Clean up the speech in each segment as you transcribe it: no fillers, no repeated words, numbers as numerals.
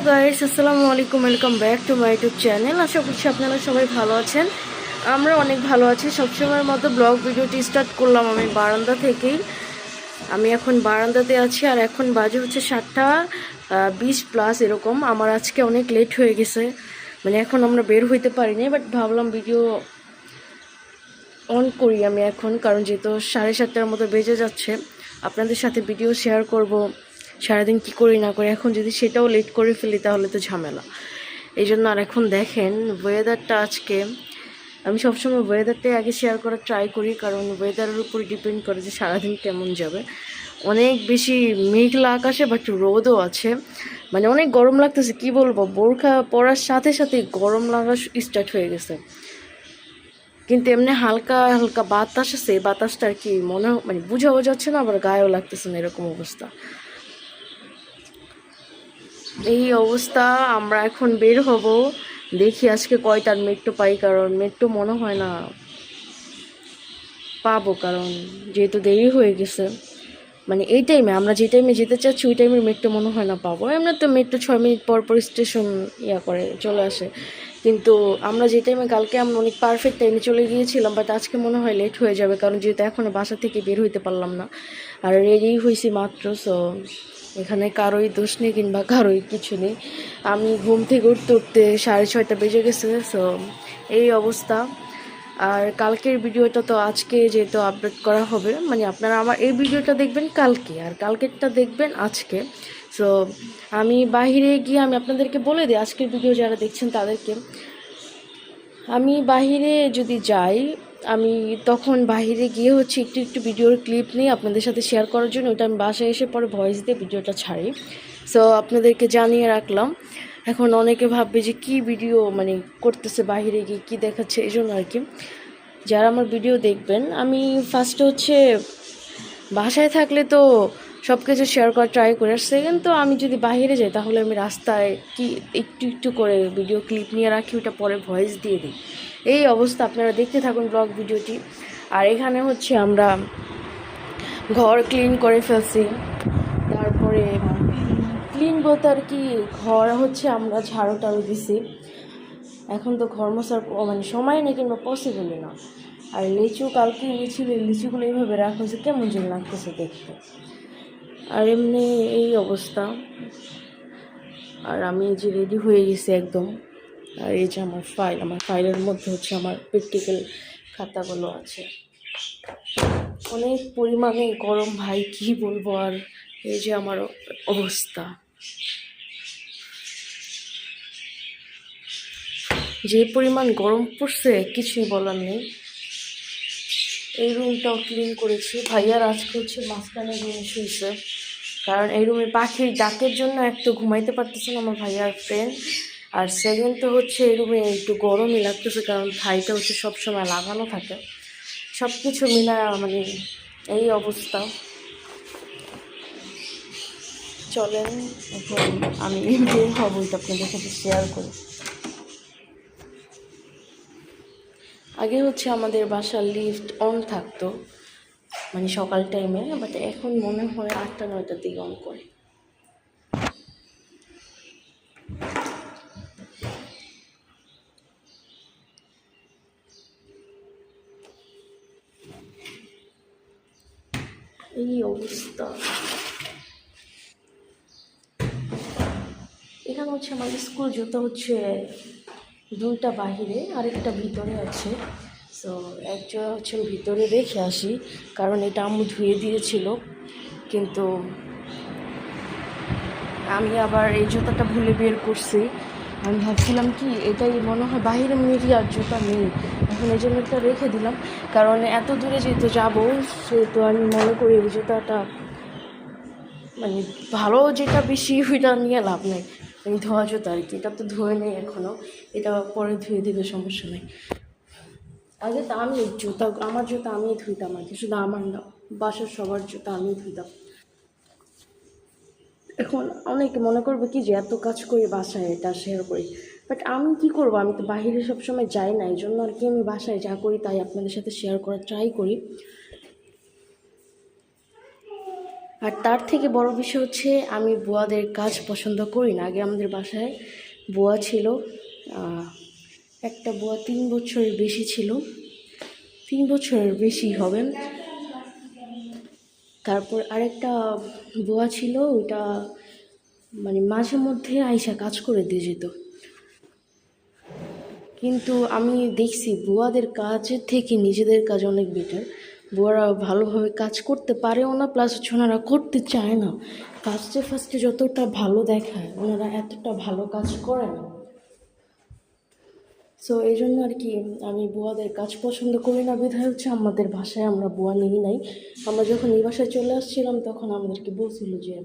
Guys, আসসালামু আলাইকুম। Welcome back to my YouTube channel. আশা করছি আপনারা সবাই ভালো আছেন। আমরা অনেক ভালো আছি। সবসময়ের মতো ব্লগ ভিডিওটি স্টার্ট করলাম আমি বারান্দা থেকেই। আমি এখন বারান্দাতে আছি আর এখন বাজে হচ্ছে 7:20+ এরকম। আমার আজকে অনেক লেট হয়ে গেছে, মানে এখন আমরা বের হইতে পারিনি, বাট ভাবলাম ভিডিও অন করি আমি এখন, কারণ যেহেতু 7:30টার মতো বেজে যাচ্ছে, আপনাদের সাথে ভিডিও শেয়ার করব সারাদিন কি করি না করি। এখন যদি সেটাও লেট করে ফেলি তাহলে তো ঝামেলা। এই জন্য আর এখন দেখেন ওয়েদারটা আজকে, আমি সবসময় ওয়েদারটাই আগে শেয়ার করার ট্রাই করি, কারণ ওয়েদারের উপর ডিপেন্ড করে যে সারাদিন কেমন যাবে। অনেক বেশি মেঘলা আকাশে, বাট রোদও আছে, মানে অনেক গরম লাগতেছে। কি বলবো, বোরখা পরার সাথে সাথে গরম লাগা স্টার্ট হয়ে গেছে। কিন্তু এমনি হালকা হালকা বাতাস আছে, বাতাসটা আর কি মানে বুঝাও যাচ্ছে না, আবার গায়েও লাগতেছে না, এরকম অবস্থা। এই অবস্থা, আমরা এখন বের হব। দেখি আজকে কয়টার মেট্রো পাই, কারণ মেট্রো মনে হয় না পাবো, কারণ যেহেতু দেরি হয়ে গেছে। মানে এই টাইমে আমরা যে টাইমে যেতে চাচ্ছি ওই টাইমের মেট্রো মনে হয় না পাবো। এমনি তো মেট্রো 6 মিনিট পর পর স্টেশন করে চলে আসে, কিন্তু আমরা যে টাইমে কালকে আমরা অনেক পারফেক্ট টাইমে চলে গিয়েছিলাম, বাট আজকে মনে হয় লেট হয়ে যাবে, কারণ যেহেতু এখনও বাসা থেকে বের হইতে পারলাম না, আর রেডি হয়েছি মাত্র। সো এখানে কারোই দোষ নেই কিংবা কারোই কিছু নেই। আমি ঘুম থেকে উঠতে উঠতে 6:30 বেজে গেছে। সো এই অবস্থা। আর কালকের ভিডিওটা তো আজকে যেহেতু আপলোড করা হবে, মানে আপনারা আমার এই ভিডিওটা দেখবেন কালকে আর কালকেরটা দেখবেন আজকে। সো আমি বাহিরে গিয়ে আমি আপনাদেরকে বলে দিই, আজকের ভিডিও যারা দেখছেন তাদেরকে, আমি বাহিরে যদি যাই, আমি তখন বাহিরে গিয়ে হচ্ছে একটু একটু ভিডিওর ক্লিপ নিয়ে আপনাদের সাথে শেয়ার করার জন্য ওটা আমি বাসায় এসে পরে ভয়েস দিয়ে ভিডিওটা ছাড়ি। সো আপনাদেরকে জানিয়ে রাখলাম। এখন অনেকে ভাববে যে কি ভিডিও মানে করতেছে বাহিরে গিয়ে, কী দেখাচ্ছে, এই জন্য আর কি। যারা আমার ভিডিও দেখবেন, আমি ফার্স্টে হচ্ছে বাসায় থাকলে তো সব কিছু শেয়ার করার ট্রাই করি, আর সেকেন্ড তো আমি যদি বাইরে যাই তাহলে আমি রাস্তায় কি একটু একটু করে ভিডিও ক্লিপ নিয়ে রাখি, ওটা পরে ভয়েস দিয়ে দিই। এই অবস্থা, আপনারা দেখতে থাকুন ব্লগ ভিডিওটি। আর এখানে হচ্ছে আমরা ঘর ক্লিন করে ফেলছি, তারপরে ক্লিন বলতে আর কি, ঘর হচ্ছে আমরা ঝাড়ু টাড়ু দিছি। এখন তো ঘর মোছার মানে সময় নেই কিংবা পসিবলই না। আর লিচু কালকে এনেছিল, লিচুগুলো এইভাবে রাখা হয়েছে, কেমন যেন লাগতেছে দেখতে। আর এমনি এই অবস্থা। আর আমি যে রেডি হয়ে গেছি একদম। আর এই যে আমার ফাইলের মধ্যে হচ্ছে আমার প্র্যাকটিক্যাল খাতাগুলো আছে। অনেক পরিমাণে গরম ভাই, কি বলবো। আর এই যে আমার অবস্থা, যে পরিমাণ গরম পড়ছে কিছুই বলার নেই। এই রুমটাও ক্লিন করেছি। ভাইয়ার আজকে হচ্ছে মাঝখানে রুমে শুয়েছে, কারণ এই রুমে পাখির ডাকের জন্য একটু ঘুমাইতে পারতেছে না আমার ভাইয়ার ফ্রেন্ড। আর সেকেন্ড তো হচ্ছে এই রুমে একটু গরমই লাগতেছে, কারণ ভাইটা হচ্ছে সবসময় লাগানো থাকে। সব কিছু মিলায় মানে এই অবস্থা। চলেন এখন আমি বের হব, এটা আপনাদের সাথে শেয়ার করি। আগে হচ্ছে আমাদের বাসার লিফট অন থাকতো, মানে সকাল টাইমে, বাট এখন মনে হয় 8টা 9টার দিকে অন করে। এই অবস্থা। এখানে হচ্ছে আমাদের স্কুল জুতো হচ্ছে 2টা বাহিরে আরেকটা ভিতরে আছে। সো একটা হচ্ছে ভিতরে রেখে আসি, কারণ এটা আম্মু ধুয়ে দিয়েছিল, কিন্তু আমি আবার এই জুতাটা ভুলে বের করছি। আমি ভাবছিলাম কি এটাই মনে হয় বাহিরে মেরি আর জুতা নেই, এখন এই জন্য একটা রেখে দিলাম, কারণ এত দূরে যেহেতু যাবো সেহেতু আমি মনে করি এই জুতাটা মানে ভালো, যেটা বেশি ওইটা নিয়ে লাভ নেই। আমি ধোয়া জুতা আর কি, এটা তো ধুয়ে নেই এখনও, এটা পরে ধুয়ে দেবে, সমস্যা নেই। আগে তো আমি জুতা, আমার জুতা আমিই ধুইতাম আর কি, শুধু আমার না, বাসার সবার জুতা আমিই ধুইতাম। এখন অনেকে মনে করবে কি যে এত কাজ করি বাসায় এটা শেয়ার করি, বাট আমি কি করব, আমি তো বাইরে সবসময় যাই না, এই জন্য আর কি আমি বাসায় যা করি তাই আপনাদের সাথে শেয়ার করার ট্রাই করি। আর তার থেকে বড় বিষয় হচ্ছে আমি বুয়াদের কাজ পছন্দ করি না। আগে আমাদের বাসায় বুয়া ছিল, একটা বুয়া 3 বছরের বেশি ছিল, 3 বছরের বেশি হবে। তারপর আরেকটা বুয়া ছিল, ওইটা মানে মাঝে মধ্যে আইসা কাজ করে দিয়ে যেত। কিন্তু আমি দেখছি বুয়াদের কাজের থেকে নিজেদের কাজ অনেক বেটার। বুয়ারা ভালোভাবে কাজ করতে পারেও না, প্লাস হচ্ছে ওনারা করতে চায় না। ফার্স্টে যতটা ভালো দেখায় ওনারা এতটা ভালো কাজ করে না। সো এই জন্য আর কি আমি বুয়াদের কাজ পছন্দ করি না, বিধায় হচ্ছে আমাদের বাসায় আমরা বুয়া নিই নাই। আমরা যখন এই বাসায় চলে আসছিলাম তখন আমাদেরকে বলছিল যে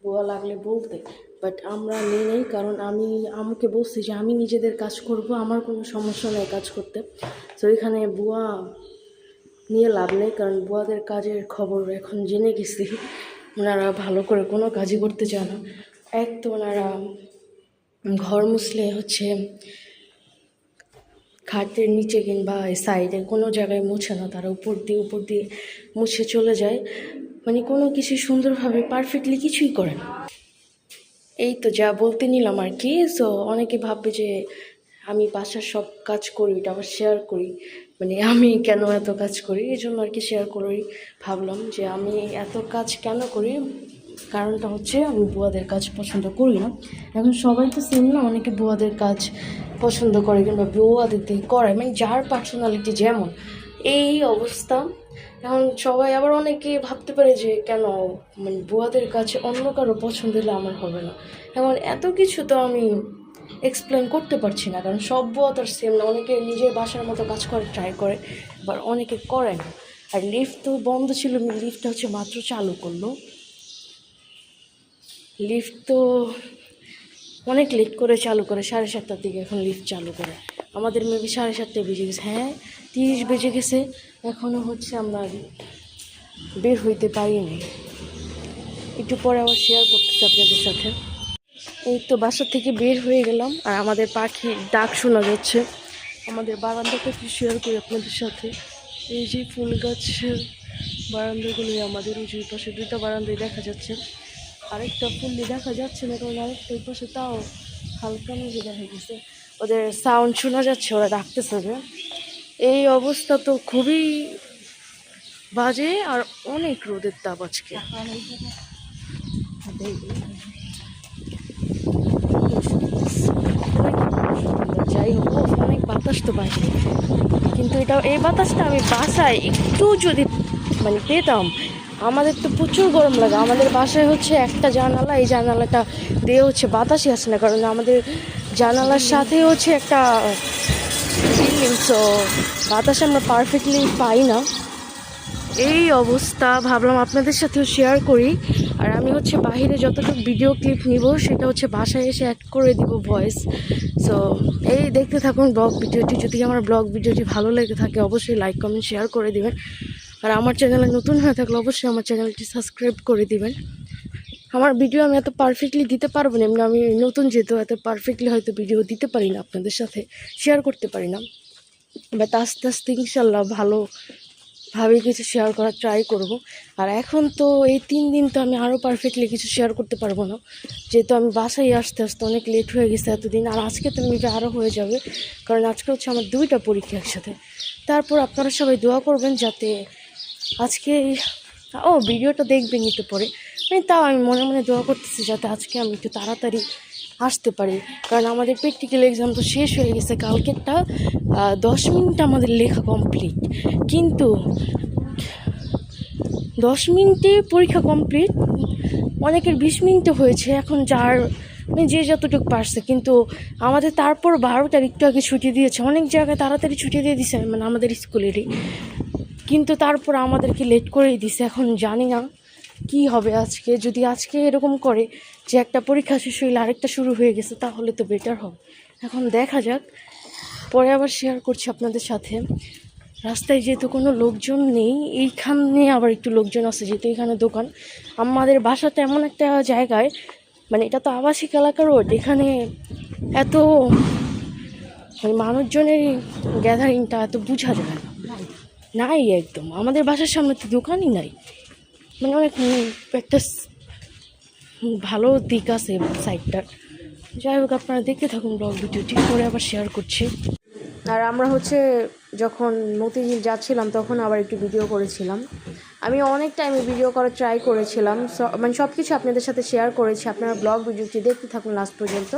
বুয়া লাগলে বলতে, বাট আমরা নিই নাই, কারণ আমি আমাকে বলছি যে আমি নিজেদের কাজ করব, আমার কোনো সমস্যা নেই কাজ করতে। তো এখানে বুয়া নিয়ে লাভ নেই, কারণ বুয়াদের কাজের খবর এখন জেনে গেছি, ওনারা ভালো করে কোনো কাজই করতে চায় না। এক তো ওনারা ঘর মুছলে হচ্ছে খাটের নিচে কিংবা সাইডে কোনো জায়গায় মুছে না, তারা উপর দিয়ে মুছে চলে যায়, মানে কোনো কিছু সুন্দরভাবে পারফেক্টলি কিছুই করে না। এই তো যা বলতে নিলাম আর কি। সো অনেকে ভাববে যে আমি বাসার সব কাজ করি, এটা আবার শেয়ার করি, মানে আমি কেন এত কাজ করি, এই জন্য আর কি শেয়ার করি। ভাবলাম যে আমি এত কাজ কেন করি, কারণটা হচ্ছে আমি বুয়াদের কাজ পছন্দ করি না। এখন সবাই তো সেম না, অনেকে বুয়াদের কাজ পছন্দ করে কিংবা বুয়াদের দিয়ে করে, মানে যার পার্সোনালিটি যেমন এই অবস্থা। এখন সবাই আবার অনেকে ভাবতে পারে যে কেন মানে বুয়াদের কাছে অন্য কারো পছন্দ হলে আমার হবে না। এখন এত কিছু তো আমি এক্সপ্লেন করতে পারছি না, কারণ সব বুয়া তো সেম না। অনেকে নিজের বাসার মতো কাজ করে ট্রাই করে, আবার অনেকে করে না। আর লিফট তো বন্ধ ছিল, লিফটটা হচ্ছে মাত্র চালু করলো। লিফট তো অনেক লেট করে চালু করে, 7:30টার দিকে এখন লিফট চালু করে। আমাদের মেবি 7:30টায় বেজে গেছে, হ্যাঁ 30 বেজে গেছে, এখনও হচ্ছে আমরা বের হইতে পারিনি। একটু পরে আবার শেয়ার করতেছি আপনাদের সাথে। এই তো বাসা থেকে বের হয়ে গেলাম, আর আমাদের পাখির ডাক শোনা যাচ্ছে। আমাদের বারান্দাটা একটু শেয়ার করি আপনাদের সাথে। এই যে ফুল গাছের বারান্দাগুলোই আমাদের উঁচুর পাশে 2টা বারান্দায় দেখা যাচ্ছে। আরেকটা ফুললি দেখা যাচ্ছে না, কারণ আরেকটা ওই পাশে তাও হালকা মেঘে দেখা গেছে। ওদের সাউন্ড শোনা যাচ্ছে, ওরা ডাকতেছে যে। এই অবস্থা তো খুবই বাজে, আর অনেক রোদের তাপ আজকে। যাই হোক, অনেক বাতাস তো বাইরে, কিন্তু এই বাতাসটা আমি বাসায় একটু যদি মানে পেতাম। আমাদের তো প্রচুর গরম লাগে, আমাদের বাসায় হচ্ছে একটা জানালা, এই জানালাটা দিয়ে হচ্ছে বাতাসই আসে না, কারণ আমাদের জানালার সাথে হচ্ছে একটা বিল্ডিং, সো বাতাস আমরা পারফেক্টলি পাই না। এই অবস্থা, ভাবলাম আপনাদের সাথেও শেয়ার করি। আর আমি হচ্ছে বাহিরে যতটুকু ভিডিও ক্লিপ নিব সেটা হচ্ছে বাসায় এসে অ্যাড করে দিব ভয়েস। সো এই দেখতে থাকুন ব্লগ ভিডিওটি। যদি আমার ব্লগ ভিডিওটি ভালো লেগে থাকে অবশ্যই লাইক কমেন্ট শেয়ার করে দিবেন। আর আমার চ্যানেলে নতুন হয়ে থাকলে অবশ্যই আমার চ্যানেলটি সাবস্ক্রাইব করে দিবেন। আমার ভিডিও আমি এত পারফেক্টলি দিতে পারবো না, এমনি আমি নতুন যেহেতু এত পারফেক্টলি হয়তো ভিডিও দিতে পারি না, আপনাদের সাথে শেয়ার করতে পারি না, বাট আস্তে আস্তে ইনশাল্লাহ ভালোভাবে কিছু শেয়ার করার ট্রাই করব। আর এখন তো এই 3 দিন তো আমি আরও পারফেক্টলি কিছু শেয়ার করতে পারবো না, যেহেতু আমি বাসায় আসতে আসতে অনেক লেট হয়ে গেছে এতদিন। আর আজকে তো মেবি আরও হয়ে যাবে, কারণ আজকে হচ্ছে আমার 2টা পরীক্ষা একসাথে। তারপর আপনারা সবাই দোয়া করবেন যাতে আজকে ভিডিওটা দেখবেন নিতে পরে, মানে তাও আমি মনে মনে দোয়া করতেছি যাতে আজকে আমি একটু তাড়াতাড়ি আসতে পারি, কারণ আমাদের প্র্যাকটিক্যাল এক্সাম তো শেষ হয়ে গেছে। কালকেরটা 10 মিনিট আমাদের লেখা কমপ্লিট, কিন্তু 10 মিনিটে পরীক্ষা কমপ্লিট, অনেকের 20 মিনিটে হয়েছে। এখন যার মানে যে যতটুকু পারছে, কিন্তু আমাদের তারপর 12টার একটু আগে ছুটি দিয়েছে, অনেক জায়গায় তাড়াতাড়ি ছুটি দিয়ে দিছে, মানে আমাদের স্কুলেরই, কিন্তু তারপর আমাদেরকে লেট করেই দিছে। এখন জানি না কি হবে আজকে, যদি আজকে এরকম করে যে একটা পরীক্ষা শেষ হইলে আরেকটা শুরু হয়ে গেছে তাহলে তো বেটার হবে। এখন দেখা যাক, পরে আবার শেয়ার করছি আপনাদের সাথে। রাস্তায় যেহেতু কোনো লোকজন নেই, এইখানে আবার একটু লোকজন আছে যেহেতু এখানে দোকান। আমাদের বাসাটা এমন একটা জায়গায়, মানে এটা তো আবাসিক এলাকা রোড, এখানে এত মানে মানুষজনের গ্যাদারিংটা এত বোঝা যায় না, নাই একদম। আমাদের বাসার সামনে তো দোকানই নাই, মানে অনেক একটা ভালো দিক আছে সাইটটার। যাই হোক, আপনারা দেখতে থাকুন ব্লগ ভিডিওটি, পরে আবার শেয়ার করছি। আর আমরা হচ্ছে যখন মতিঝিল যাচ্ছিলাম তখন আবার একটু ভিডিও করেছিলাম। আমি অনেক টাইমে ভিডিও করার ট্রাই করেছিলাম, মানে সব কিছু আপনাদের সাথে শেয়ার করেছি। আপনারা ব্লগ ভিডিওটি দেখতে থাকুন লাস্ট পর্যন্ত।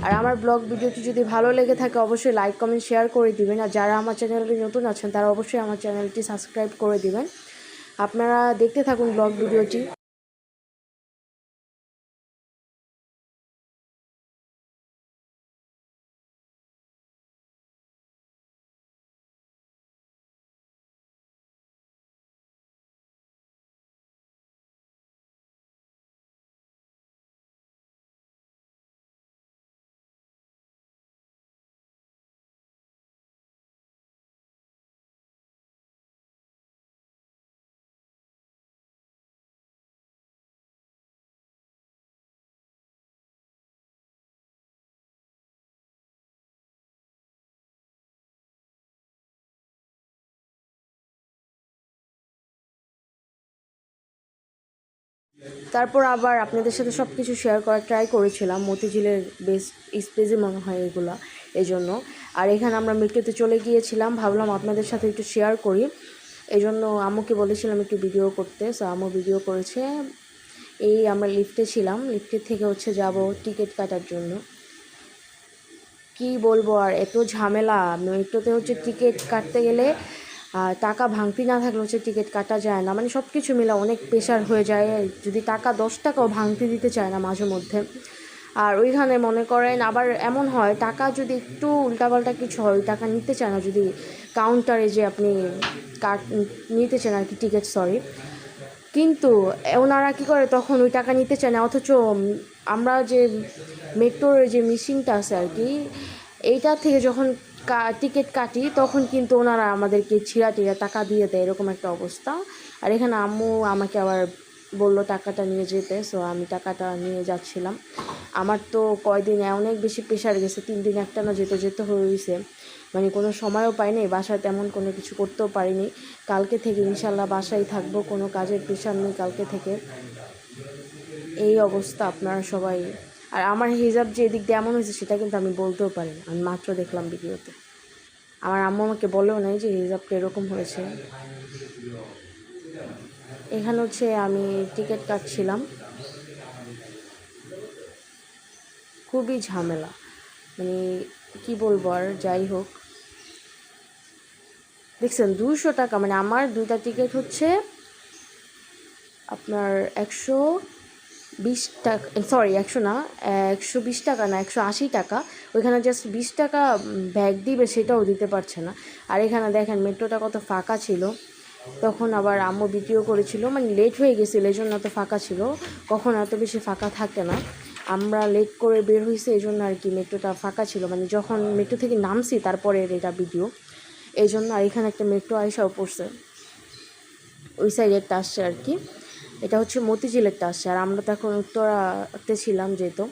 আর আমার ব্লগ ভিডিওটি যদি ভালো লেগে থাকে অবশ্যই লাইক কমেন্ট শেয়ার করে দিবেন। আর যারা আমার চ্যানেলটি নতুন আছেন তারা অবশ্যই আমার চ্যানেলটি সাবস্ক্রাইব করে দিবেন। আপনারা দেখতে থাকুন ব্লগ ভিডিওটি। তারপর আবার আপনাদের সাথে সব কিছু শেয়ার করার ট্রাই করেছিলাম। মতিঝিলের বেস্ট স্পেসে মনে হয় এগুলো, এই জন্য। আর এখানে আমরা মেট্রোতে চলে গিয়েছিলাম, ভাবলাম আপনাদের সাথে একটু শেয়ার করি। এই জন্য আম্মুকে বলেছিলাম একটু ভিডিও করতে, সো আম্মু ভিডিও করেছে। এই আমরা লিফটে ছিলাম, লিফটের থেকে হচ্ছে যাব টিকিট কাটার জন্য। কি বলবো আর, এত ঝামেলা মেট্রোতে হচ্ছে। টিকিট কাটতে গেলে টাকা ভাঙতি না থাকলে হচ্ছে টিকিট কাটা যায় না, মানে সব কিছু মিলে অনেক প্রেশার হয়ে যায়। যদি টাকা 10 টাকাও ভাঙতি দিতে চায় না মাঝে মধ্যে। আর ওইখানে মনে করেন আবার এমন হয়, টাকা যদি একটু উল্টাপাল্টা কিছু হয় ওই টাকা নিতে চায় না। যদি কাউন্টারে যে আপনি কাট নিতে চান আর কি, টিকিট সরি, কিন্তু ওনারা কী করে তখন ওই টাকা নিতে চায় না। অথচ আমরা যে মেট্রোর যে মেশিনটা আছে আর কি, এইটার থেকে যখন টিকিট কাটি তখন কিন্তু ওনারা আমাদেরকে ছিঁড়া টাকা দিয়ে দেয়, এরকম একটা অবস্থা। আর এখানে আম্মু আমাকে আবার বললো টাকাটা নিয়ে যেতে, সো আমি টাকাটা নিয়ে যাচ্ছিলাম। আমার তো কয়দিনে অনেক বেশি প্রেশার গেছে, 3 দিন একটানা যেতে যেতে হয়েছে, মানে কোনো সময়ও পাইনি, বাসায় তেমন কোনো কিছু করতেও পারিনি। কালকে থেকে ইনশাল্লাহ বাসায় থাকবো, কোনো কাজের প্রেশার নেই কালকে থেকে। এই অবস্থা আপনারা সবাই। আর আমার হিজাব যে এদিক দিয়ে এমন হয়েছে সেটা কিন্তু আমি বলতেও পারি, আমি মাত্র দেখলাম ভিডিওতে। আমার আম্মু আমাকে বলেও নাই যে হিজাবটা এরকম হয়েছে। এখানে হচ্ছে আমি টিকিট কাটছিলাম, খুবই ঝামেলা, মানে কি বলবো আর। যাই হোক, দেখছেন 200 টাকা, মানে আমার 2টা টিকিট হচ্ছে আপনার 120 টাকা, সরি 100 না, 120 টাকা না, 180 টাকা। ওইখানে জাস্ট 20 টাকা ব্যাগ দিবে, সেটাও দিতে পারছে না। আর এখানে দেখেন মেট্রোটা কত ফাঁকা ছিল। তখন আবার আম্মু ভিডিও করেছিল, মানে লেট হয়ে গেছিলো এই জন্য এত ফাঁকা ছিল, কখন এত বেশি ফাঁকা থাকে না। আমরা লেট করে বের হয়েছে এই জন্য আর কি মেট্রোটা ফাঁকা ছিল, মানে যখন মেট্রো থেকে নামছি তারপরে এটা ভিডিও, এই জন্য। আর এখানে একটা মেট্রো আইসাও পড়ছে, ওই সাইডেরটা আসছে আর কি। এটা হচ্ছে মতিঝিলেরটা আসছে। আর আমরা তো এখন উত্তরাতে ছিলাম যেহেতু।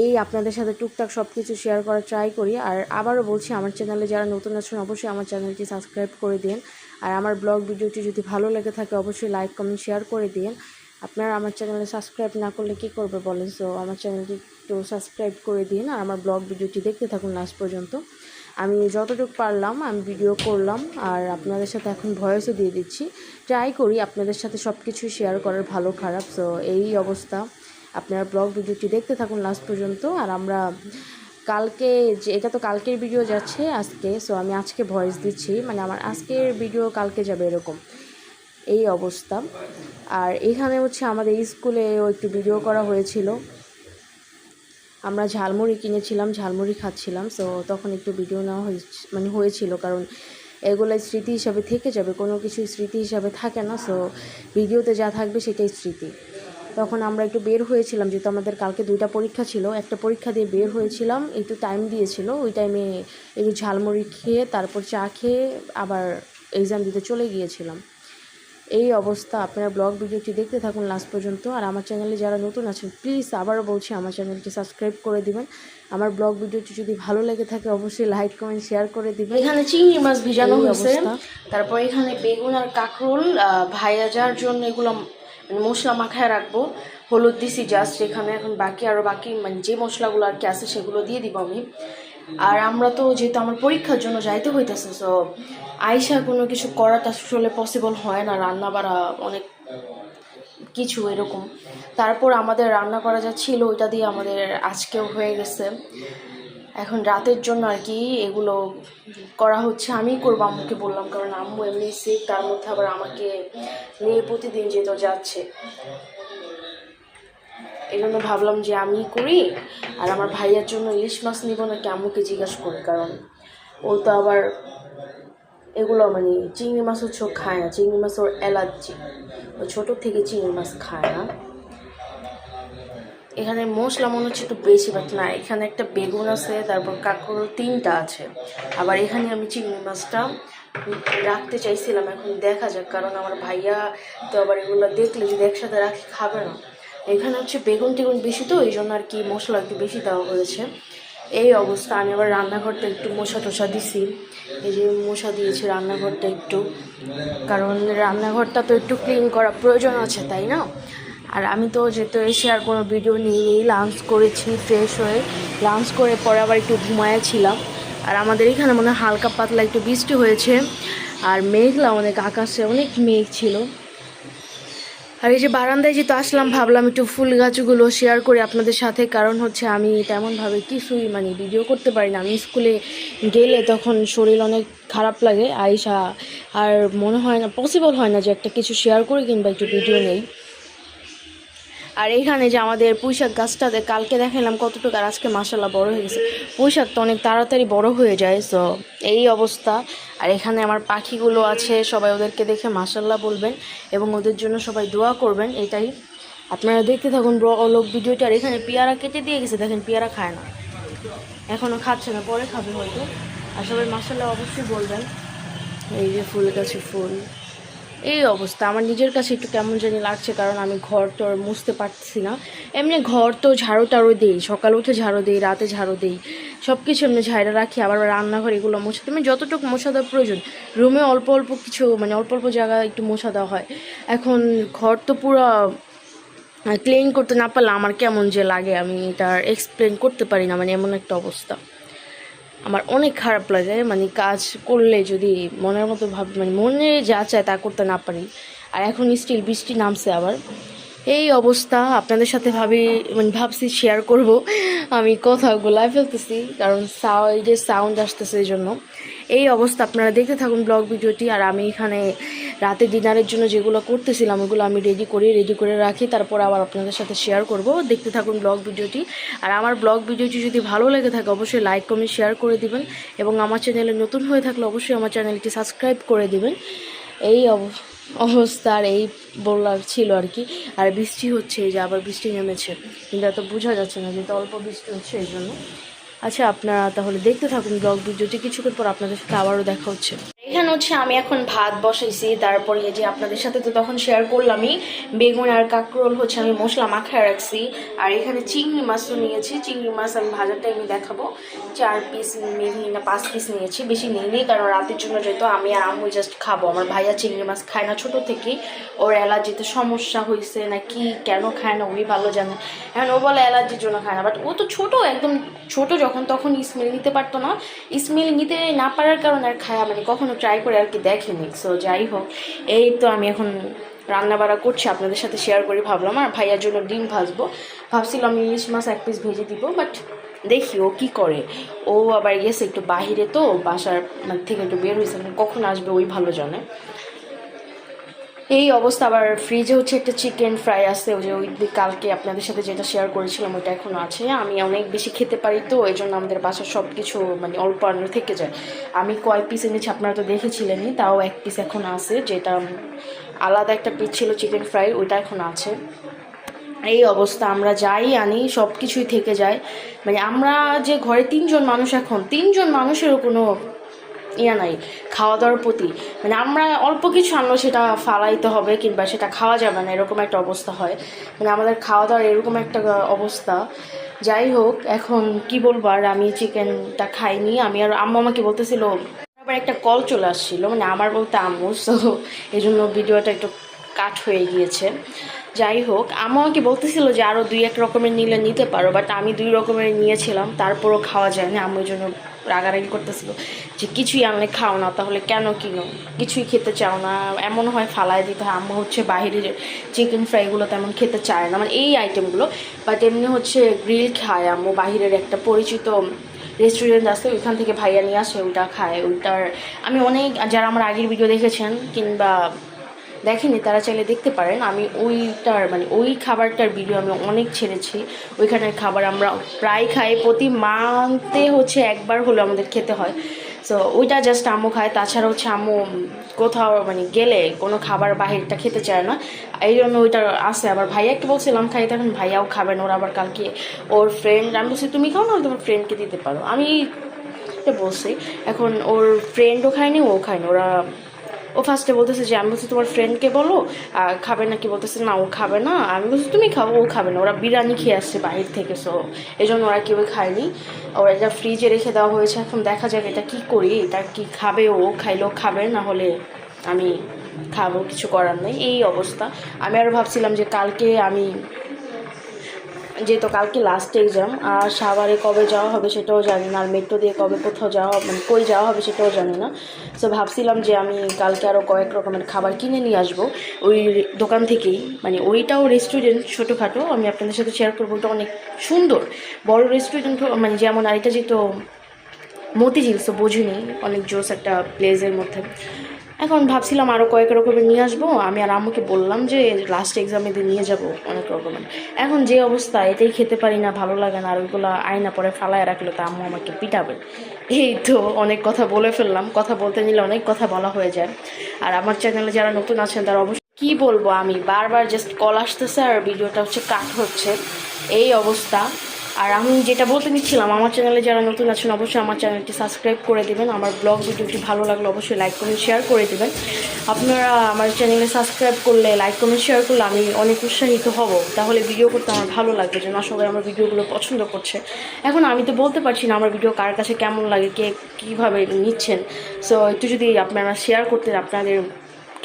এই আপনাদের সাথে টুকটাক সব কিছু শেয়ার করার ট্রাই করি। আর আবারও বলছি, আমার চ্যানেলে যারা নতুন আছেন অবশ্যই আমার চ্যানেলটি সাবস্ক্রাইব করে দিন। আর আমার ব্লগ ভিডিওটি যদি ভালো লেগে থাকে অবশ্যই লাইক কমেন্ট শেয়ার করে দিন। আপনারা আমার চ্যানেলে সাবস্ক্রাইব না করলে কী করবে বলেন, সো আমার চ্যানেলটি একটু সাবস্ক্রাইব করে দিন। আর আমার ব্লগ ভিডিওটি দেখতে থাকুন লাস্ট পর্যন্ত। আমি যতটুকু পারলাম আমি ভিডিও করলাম, আর আপনাদের সাথে এখন ভয়েসও দিয়ে দিচ্ছি। ট্রাই করি আপনাদের সাথে সব কিছু শেয়ার করার, ভালো খারাপ। সো এই অবস্থা, আপনারা ব্লগ ভিডিওটি দেখতে থাকুন লাস্ট পর্যন্ত। আর আমরা কালকে যে, এটা তো কালকের ভিডিও যাচ্ছে আজকে, সো আমি আজকে ভয়েস দিচ্ছি, মানে আমার আজকের ভিডিও কালকে যাবে এরকম এই অবস্থা। আর এখানে হচ্ছে আমাদের স্কুলেও একটু ভিডিও করা হয়েছিল, আমরা ঝালমুড়ি কিনেছিলাম, ঝালমুড়ি খাচ্ছিলাম। সো তখন একটু ভিডিও নেওয়া হয়েছিল, কারণ এগুলোই স্মৃতি হিসাবে থেকে যাবে, কোনো কিছু স্মৃতি হিসাবে থাকে না। সো ভিডিওতে যা থাকবে সেটাই স্মৃতি। তখন আমরা একটু বের হয়েছিলাম, যেহেতু আমাদের কালকে 2টা পরীক্ষা ছিল, একটা পরীক্ষা দিয়ে বের হয়েছিলাম, একটু টাইম দিয়েছিল, ওই টাইমে একটু ঝালমুড়ি খেয়ে তারপর চা খেয়ে আবার এক্সাম দিতে চলে গিয়েছিলাম। এই অবস্থা। আপনারা ব্লগ ভিডিওটি দেখতে থাকুন লাস্ট পর্যন্ত। আর আমার চ্যানেলে যারা নতুন আছেন প্লিজ আবারও বলছি আমার চ্যানেলটি সাবস্ক্রাইব করে দিবেন। আমার ব্লগ ভিডিওটি যদি ভালো লেগে থাকে অবশ্যই লাইক কমেন্ট শেয়ার করে দিবেন। এখানে চিংড়ি মাছ ভিজানো হয়েছে, তারপর এখানে বেগুন আর কাঁকরোল ভাজা যাওয়ার জন্য এগুলো মানে মশলা মাখায় রাখবো। হলুদ দিছি জাস্ট এখানে, এখন বাকি মানে যে মশলাগুলো আর কি আছে সেগুলো দিয়ে দিব আমি। আর আমরা তো যেহেতু আমার পরীক্ষার জন্য যাইতে হইতেছে, সো আইসা কোনো কিছু করাটা আসলে পসিবল হয় না, রান্না বাড়া অনেক কিছু এরকম। তারপর আমাদের রান্না করা যা ছিল ওইটা দিয়ে আমাদের আজকেও হয়ে গেছে। এখন রাতের জন্য আর কি এগুলো করা হচ্ছে, আমি করবো, আম্মুকে বললাম, কারণ আম্মু এমনি সিক, তার মধ্যে আবার আমাকে নিয়ে প্রতিদিন যেতে যাচ্ছে, এই জন্য ভাবলাম যে আমি করি। আর আমার ভাইয়ার জন্য ইলিশ মাছ নিব নাকি আম্মুকে জিজ্ঞাসা করি, কারণ ও তো আবার এগুলো মানে চিংড়ি মাছ হচ্ছে ও খায় না, চিংড়ি মাছ ওর অ্যালার্জি, ও ছোটো থেকে চিংড়ি মাছ খায় না। এখানে মশলা মনে হচ্ছে একটু বেশি, বাট না, এখানে একটা বেগুন আছে, তারপর কাঁকরোল 3টা আছে। আবার এখানে আমি চিংড়ি মাছটা রাখতে চাইছিলাম, এখন দেখা যাক, কারণ আমার ভাইয়া তো আবার এগুলো দেখলে যদি একসাথে রাখি খাবে না। এখানে হচ্ছে বেগুন টেগুন বেশি, তো এই জন্য আর কি মশলা একটু বেশি দেওয়া হয়েছে। এই অবস্থা। আমি আবার রান্নাঘরটা একটু মশা টশা দিছি, এই যে মশা দিয়েছি রান্নাঘরটা একটু, কারণ রান্নাঘরটা তো একটু ক্লিন করা প্রয়োজন আছে, তাই না? আর আমি তো যেহেতু এসে আর কোনো ভিডিও নেই, এই লাঞ্চ করেছি, ফ্রেশ হয়ে লাঞ্চ করে পরে আবার একটু ঘুমায়াছিলাম। আর আমাদের এখানে মনে হয় হালকা পাতলা একটু বৃষ্টি হয়েছে, আর মেঘলা অনেক, আকাশে অনেক মেঘ ছিল। আর এই যে বারান্দায় যেহেতু আসলাম, ভাবলাম একটু ফুল গাছগুলো শেয়ার করি আপনাদের সাথে, কারণ হচ্ছে আমি তেমনভাবে কিছুই মানে ভিডিও করতে পারি না। আমি স্কুলে গেলে তখন শরীর অনেক খারাপ লাগে আইসা, আর মনে হয় না, পসিবল হয় না যে একটা কিছু শেয়ার করি কিংবা একটু ভিডিও নেই। আর এইখানে যে আমাদের পুঁইশাক গাছটাতে কালকে দেখালাম কতটুকু, আর আজকে মাশাআল্লাহ বড় হয়ে গেছে। পুঁইশাক তো অনেক তাড়াতাড়ি বড় হয়ে যায়, সো এই অবস্থা। আর এখানে আমার পাখিগুলো আছে, সবাই ওদেরকে দেখে মাশাআল্লাহ বলবেন এবং ওদের জন্য সবাই দোয়া করবেন, এটাই। আপনারা দেখতে থাকুন ব্লগ ভিডিওটা। আর এখানে পেয়ারা কেটে দিয়ে গেছে, দেখেন পেয়ারা খায় না, এখনও খাচ্ছে না, পরে খাবে হয়তো। আর সবাই মাশাআল্লাহ অবশ্যই বলবেন। এই যে ফুল গাছে ফুল, এই অবস্থা। আমার নিজের কাছে একটু কেমন জানি লাগছে, কারণ আমি ঘর তো আর মুছতে পারছি না। এমনি ঘর তো ঝাড়ু টাড়ু দিই, সকালে উঠে ঝাড়ু দিই, রাতে ঝাড়ু দিই, সব কিছু এমনি ঝাড়া রাখি। আবার রান্নাঘর এগুলো মোছাতে মানে যতটুকু মোছা দেওয়ার প্রয়োজন, রুমে অল্প অল্প কিছু মানে অল্প অল্প জায়গা একটু মোছা দেওয়া হয়। এখন ঘর তো পুরো ক্লিন করতে না পারলে আমার কেমন যে লাগে, আমি এটা এক্সপ্লেন করতে পারি না, মানে এমন একটা অবস্থা। আমার অনেক খারাপ লাগে, মানে কাজ করলে যদি মনের মতো মানে মনে যা চায় তা করতে না পারি। আর এখন স্টিল বৃষ্টি নামছে আবার, এই অবস্থা। আপনাদের সাথে ভাবছি শেয়ার করব, আমি কথা গোলায় ফেলতেছি, কারণ সাউন্ড আসতেছে এই জন্য। এই অবস্থা, আপনারা দেখতে থাকুন ব্লগ ভিডিওটি। আর আমি এখানে রাতে ডিনারের জন্য যেগুলো করতেছিলাম ওগুলো আমি রেডি করে রাখি, তারপর আবার আপনাদের সাথে শেয়ার করব। দেখতে থাকুন ব্লগ ভিডিওটি। আর আমার ব্লগ ভিডিওটি যদি ভালো লেগে থাকে অবশ্যই লাইক কমেন্ট শেয়ার করে দিবেন, এবং আমার চ্যানেলে নতুন হয়ে থাকলে অবশ্যই আমার চ্যানেলটি সাবস্ক্রাইব করে দিবেন। এই অবস্থার এই বলার ছিল আর কি। আর বৃষ্টি হচ্ছে, এই যে আবার বৃষ্টি নেমেছে, কিন্তু এত বোঝা যাচ্ছে না, যেহেতু অল্প বৃষ্টি হচ্ছে এই জন্য। আচ্ছা, আপনারা তাহলে দেখতে থাকুন ব্লগ ভিডিওটি, কিছুক্ষণ পর আপনাদের সাথে আবারও দেখা হচ্ছে। এখানে হচ্ছে আমি এখন ভাত বসাইছি, তারপরে এই যে আপনাদের সাথে তো তখন শেয়ার করলামই, বেগুন আর কাঁকরোল হচ্ছে আমি মশলা মাখায় রাখছি। আর এখানে চিংড়ি মাছও নিয়েছি, চিংড়ি মাছ আমি ভাজার টাইমে দেখাবো। 4 পিস না 5 পিস নিয়েছি, বেশি নিইনি, কারণ রাতের জন্য যেহেতু আমি আর আম্মু জাস্ট খাবো। আমার ভাইয়া চিংড়ি মাছ খায় না ছোটো থেকেই, ওর অ্যালার্জিতে সমস্যা হয়েছে না কি, কেন খায় না ওই ভালো জানে। এখন ও বলে অ্যালার্জির জন্য খায় না, বাট ও তো ছোটো, একদম ছোটো যখন তখন স্মেল নিতে পারতো না, স্মেল নিতে না পারার কারণে আর খায়া মানে কখনো ট্রাই করে আর কি দেখেনি। সো যাই হোক, এই তো আমি এখন রান্না বাড়া করছি, আপনাদের সাথে শেয়ার করি ভাবলাম। আর ভাইয়ার জন্য ডিম ভাজবো, ভাবছিলাম ইলিশ মাছ 1 পিস ভেজে দিব, বাট দেখি ও কি করে। ও আবার গেছে একটু বাহিরে, তো বাসার থেকে একটু বের হয়েছে, কখন আসবে ওই ভালো জানে। এই অবস্থা। আবার ফ্রিজে হচ্ছে একটা চিকেন ফ্রাই আছে, ওই যে ওই কালকে আপনাদের সাথে যেটা শেয়ার করেছিলাম ওইটা এখনও আছে। আমি অনেক বেশি খেতে পারি, তো এই জন্য আমাদের বাসার সব কিছু মানে অল্প থেকে যায়। আমি কয় পিস এনেছি আপনারা তো দেখেছিলেনই, তাও 1 পিস এখন আছে, যেটা আলাদা একটা পিস ছিল চিকেন ফ্রাই, ওইটা এখন আছে। এই অবস্থা, আমরা যাই আনি সব কিছুই থেকে যায়। মানে আমরা যে ঘরে 3 জন মানুষ, এখন 3 জন মানুষেরও কোনো নাই খাওয়া দাওয়ার প্রতি। মানে আমরা অল্প কিছু আনলেও সেটা ফালাইতে হবে কিংবা সেটা খাওয়া যাবে না, এরকম একটা অবস্থা হয়। মানে আমাদের খাওয়া দাওয়ার এরকম একটা অবস্থা। যাই হোক, এখন কি বলবো, আর আমি চিকেনটা খাইনি। আমি আর আম্মু আমাকে বলতেছিল, আবার একটা কল চলে আসছিল, মানে আমার বলতে আম্মু, সো এই জন্য ভিডিওটা একটু কাট হয়ে গিয়েছে। যাই হোক, আম্মু আমাকে বলতেছিল যে আরও 2-1 রকমের নিলে নিতে পারো, বাট আমি 2 রকমের নিয়েছিলাম, তারপরও খাওয়া যায়নি। আম্মু ওই জন্য রাগারাগি করতেছিল যে কিছুই আনলে খাও না, তাহলে কেন কিনো, কিছুই খেতে চাও না, এমন হয় ফালায় দিতে হয়। আম্মু হচ্ছে বাইরের চিকেন ফ্রাইগুলো তেমন খেতে চায় না, মানে এই আইটেমগুলো, বাট এমনি হচ্ছে গ্রিল খায় আম্মু। বাইরের একটা পরিচিত রেস্টুরেন্ট আছে, ওইখান থেকে ভাইয়া নিয়ে আসে, ওইটা খায়। ওইটার আমি অনেক, যারা আমার আগের ভিডিও দেখেছেন কিংবা দেখেনি তারা চাইলে দেখতে পারেন, আমি ওইটার মানে ওই খাবারটার ভিডিও আমি অনেক ছেড়েছি। ওইখানের খাবার আমরা প্রায় খাই, প্রতি মান্থে হচ্ছে একবার হলেও আমাদের খেতে হয়। সো ওইটা জাস্ট আম্মু খায়, তাছাড়া হচ্ছে আম্মু কোথাও মানে গেলে কোনো খাবার বাহিরটা খেতে চায় না, এই জন্য ওইটা আসে। আবার ভাইয়াকে বলছিলাম খাইতে, এখন ভাইয়াও খাবেন। ওরা আবার কালকে ওর ফ্রেন্ড, আমি বলছি তুমি খাও না, তোমার ফ্রেন্ডকে দিতে পারো, আমি বলছি। এখন ওর ফ্রেন্ডও খায়নি, ও খায়নি। ও ফার্স্টে বলতেছে যে, আমি বলছি তোমার ফ্রেন্ডকে বলো খাবে নাকি, বলতেছে না ও খাবে না। আমি বলছি তুমি খাও, ও খাবে না। ওরা বিরিয়ানি খেয়ে আসছে বাহির থেকে, সো এই জন্য ওরা কেউই খায়নি। ওরা এটা ফ্রিজে রেখে দেওয়া হয়েছে, এখন দেখা যাক এটা কী করি, এটা কি খাবে, ও খাইলেও খাবে, না হলে আমি খাবো, কিছু করার নেই। এই অবস্থা। আমি আরও ভাবছিলাম যে কালকে আমি, যেহেতু কালকে লাস্ট এক্সাম, আর সাভারে কবে যাওয়া হবে সেটাও জানি না, আর মেট্রো দিয়ে কবে কোথাও যাওয়া মানে কই যাওয়া হবে সেটাও জানি না। সো ভাবছিলাম যে আমি কালকে আরও কয়েক রকমের খাবার কিনে নিয়ে আসবো ওই দোকান থেকেই, মানে ওইটাও রেস্টুরেন্ট ছোটোখাটো, আমি আপনাদের সাথে শেয়ার করবো। ওটা অনেক সুন্দর বড় রেস্টুরেন্ট, মানে যেমন আরেকটা যেহেতু মতিঝিল, সো বোঝিনি, অনেক জোস একটা প্লেসের মধ্যে। এখন ভাবছিলাম আরও কয়েক রকমের নিয়ে আসবো। আমি আর আম্মুকে বললাম যে লাস্ট এক্সামে দিয়ে নিয়ে যাব অনেক রকমের। এখন যে অবস্থা, এটাই খেতে পারি না, ভালো লাগে না, আর ওইগুলো আয়না পরে ফালায় রাখলে তো আম্মু আমাকে পিটাবে। এই তো অনেক কথা বলে ফেললাম, কথা বলতে নিলে অনেক কথা বলা হয়ে যায়। আর আমার চ্যানেলে যারা নতুন আছেন তারা অবশ্যই, কী বলবো, আমি বারবার জাস্ট কল আসতেছে আর ভিডিওটা হচ্ছে কাট হচ্ছে, এই অবস্থা। আর আমি যেটা বলতে নিচ্ছিলাম, আমার চ্যানেলে যারা নতুন আছেন অবশ্যই আমার চ্যানেলটি সাবস্ক্রাইব করে দেবেন। আমার ব্লগ ভিডিওটি ভালো লাগলে অবশ্যই লাইক কমেন্ট শেয়ার করে দেবেন। আপনারা আমার চ্যানেলে সাবস্ক্রাইব করলে, লাইক কমেন্ট শেয়ার করলে আমি অনেক উৎসাহিত হব, তাহলে ভিডিও করতে আমার ভালো লাগবে যে না, সবাই আমার ভিডিওগুলো পছন্দ করছে। এখন আমি তো বলতে পারছি না আমার ভিডিও কার কাছে কেমন লাগে, কে কীভাবে নিচ্ছেন। সো একটু যদি আপনারা শেয়ার করতেন আপনাদের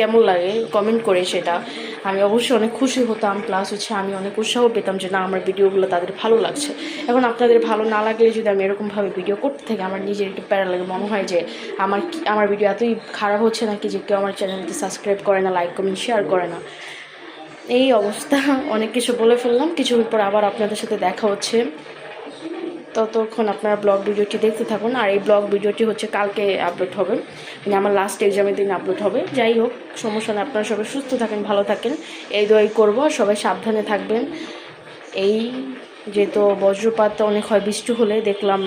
কেমন লাগে কমেন্ট করে, সেটা আমি অবশ্যই অনেক খুশি হতাম, প্লাস হচ্ছে আমি অনেক উৎসাহ পেতাম যে না, আমার ভিডিওগুলো তাদের ভালো লাগছে। এখন আপনাদের ভালো না লাগলে যদি আমি এরকমভাবে ভিডিও করতে থাকি, আমার নিজের একটু প্যারা লাগে, মনে হয় যে আমার ভিডিও এতই খারাপ হচ্ছে নাকি যে কেউ আমার চ্যানেলকে সাবস্ক্রাইব করে না, লাইক কমেন্ট শেয়ার করে না। এই অবস্থা। অনেক কিছু বলে ফেললাম, কিছুক্ষণ পর আবার আপনাদের সাথে দেখা হচ্ছে, ততক্ষণ আপনারা ব্লগ ভিডিওটি দেখতে থাকুন। আর এই ব্লগ ভিডিওটি হচ্ছে কালকে আপলোড হবে, মানে আমার লাস্ট এক্সামের দিন আপলোড হবে। যাই হোক, সমস্যা নেই, আপনারা সবাই সুস্থ থাকেন, ভালো থাকেন, এই দোয়াই করবো। আর সবাই সাবধানে থাকবেন। এই যেহেতু বজ্রপাত অনেক হয়, বৃষ্টি হলে দেখলাম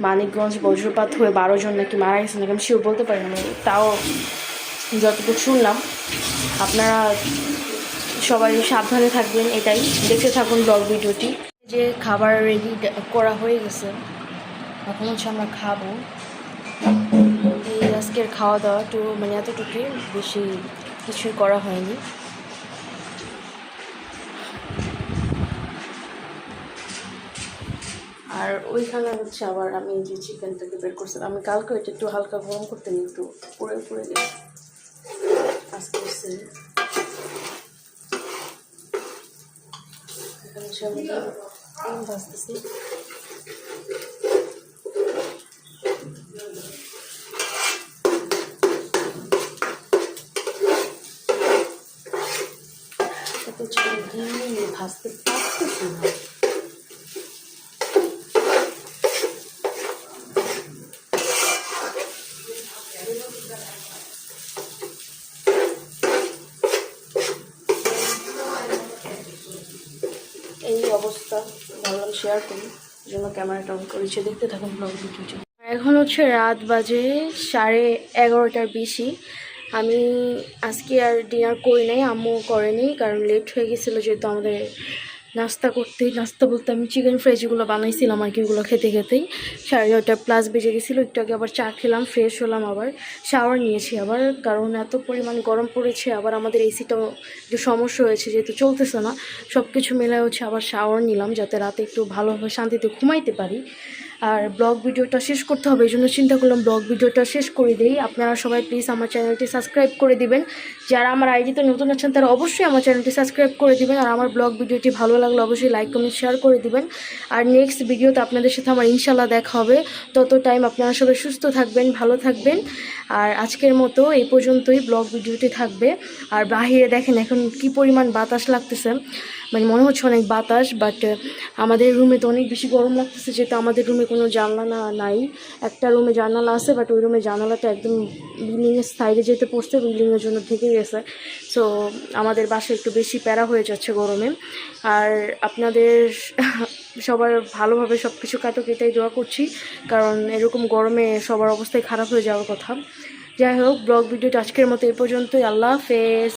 মানিকগঞ্জ বজ্রপাত হয়ে 12 জন নাকি মারা গেছে নাকি, আমি শিওর বলতে পারি না, তাও যতটুকু শুনলাম। আপনারা সবাই সাবধানে থাকবেন, এটাই। দেখতে থাকুন ব্লগ ভিডিওটি। যে খাবার রেডি করা হয়ে গেছে, এখন হচ্ছে আমরা খাবো। এই আজকের খাওয়া দাওয়া একটু মানে এতটুকুই, বেশি কিছুই করা হয়নি। আর ওইখানে হচ্ছে আবার আমি যে চিকেনটাকে বের করছিলাম, আমি কালকে ওইটা একটু হালকা গরম করতে নিই, একটু পুড়ে গেছে আজকে। এখানে সবাই ভাজতেছি। এত ছেলে দিয়ে ভাজতে পারতেছি না। এই অবস্থা, ভাবলাম শেয়ার করি, জন্য ক্যামেরাটা অন করেছি। দেখতে থাকুন ব্লগ ভিডিওটি। এখন হচ্ছে রাত বাজে 11:30 বেশি। আমি আজকে আর ডিনার করি নাই, আম্মু করেনি, কারণ লেট হয়ে গেছিলো, যেহেতু আমাদের নাস্তা বলতে আমি চিকেন ফ্রাই যেগুলো বানাইছিলাম আর কি, ওগুলো খেতে খেতেই 9:30+ বেজে গেছিলো। একটু আগে আবার চা খেলাম, ফ্রেশ হলাম, আবার শাওয়ার নিয়েছি আবার, কারণ এত পরিমাণ গরম পড়েছে। আবার আমাদের এসিটাও একটু সমস্যা হয়েছে, যেহেতু চলতেছে না, সব কিছু মেলায় হচ্ছে আবার শাওয়ার নিলাম, যাতে রাতে একটু ভালোভাবে শান্তিতে ঘুমাইতে পারি। আর ব্লগ ভিডিওটা শেষ করতে হবে, এই জন্য চিন্তা করলাম ব্লগ ভিডিওটা শেষ করে দিই। আপনারা সবাই প্লিজ আমার চ্যানেলটি সাবস্ক্রাইব করে দিবেন। যারা আমার আইডিতে নতুন আছেন তারা অবশ্যই আমার চ্যানেলটি সাবস্ক্রাইব করে দিবেন। আর আমার ব্লগ ভিডিওটি ভালো লাগলে অবশ্যই লাইক কমেন্ট শেয়ার করে দিবেন। আর নেক্সট ভিডিওতে আপনাদের সাথে আমার ইনশাল্লাহ দেখা হবে। তত টাইম আপনারা সবাই সুস্থ থাকবেন, ভালো থাকবেন। আর আজকের মতো এই পর্যন্তই ব্লগ ভিডিওটি থাকবে। আর বাহিরে দেখেন এখন কি পরিমাণ বাতাস লাগতেছে, মানে মনে হচ্ছে অনেক বাতাস, বাট আমাদের রুমে তো অনেক বেশি গরম লাগতেছে, যেহেতু আমাদের রুমে কোনো জানলা নাই। একটা রুমে জানালা আছে, বাট ওই রুমে জানালাটা একদম বিল্ডিংয়ের সাইডে যেতে পড়ছে, বিল্ডিংয়ের জন্য ঢেকে গেছে। সো আমাদের বাসায় একটু বেশি প্যারা হয়ে যাচ্ছে গরমে। আর আপনাদের সবার ভালোভাবে সব কিছু কাটুক এটাই দোয়া করছি, কারণ এরকম গরমে সবার অবস্থাই খারাপ হয়ে যাওয়ার কথা। যাই হোক, ব্লগ ভিডিওটা আজকের মতো এই পর্যন্তই। আল্লাহ হাফেজ।